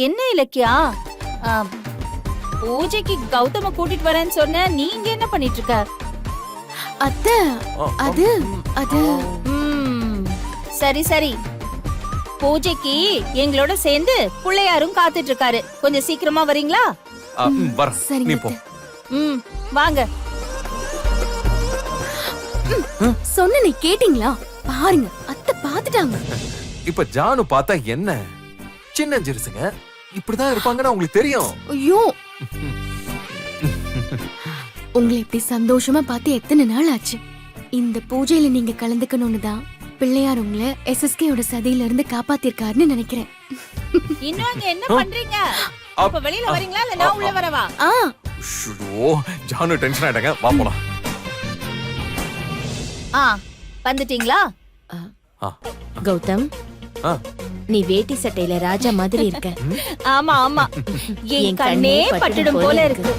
என்ன இலக்கியா? அ, பூஜைக்கு கௌதம கூட்டிட்டு வரேன்னு சொன்ன, நீங்க என்ன பண்ணிட்டு இருக்க? அத்த அது அது ம், சரி சரி. பூஜைக்கு எங்களோட சேர்ந்து பிள்ளையாரும் காத்துட்டு இருக்காரு. கொஞ்சம் சீக்கிரமா வரீங்களா? வர நீ சரிங்க போ. அத்தை. ம், வாங்க. சொன்ன நீ கேட்டீங்களா? பாருங்க அத்தை பாத்துட்டாங்க. இப்ப ஜானு பார்த்தா என்ன சின்ன ஜெருசுங்க இப்படிதான் இருப்பாங்கன்னு உங்களுக்கு தெரியும். ஐயோ உங்களை இப்படி சந்தோஷமா பார்த்து எத்தனை நாள் ஆச்சு. இந்த பூஜையில நீங்க கலந்துக்கணும்னு தான் பிள்ளையார் உங்களை எஸ்எஸ்கேயோட சதியில இருந்து காப்பாத்திருக்காருன்னு நினைக்கிறேன். இன்னும் அங்க என்ன பண்றீங்க? இப்ப வெளியில வரீங்களா இல்ல நான் உள்ள வரவா? ஷோ, ஜானு டென்ஷன் ஆயிட்டாங்க. வா போலாம். வந்துட்டீங்களா? கௌதம், ஆ, நீ வேட்டி சட்டையில ராஜா மாதிரி இருக்க. ஆமா ஆமா, என் கண்ணே பட்டுடும் போல இருக்கு.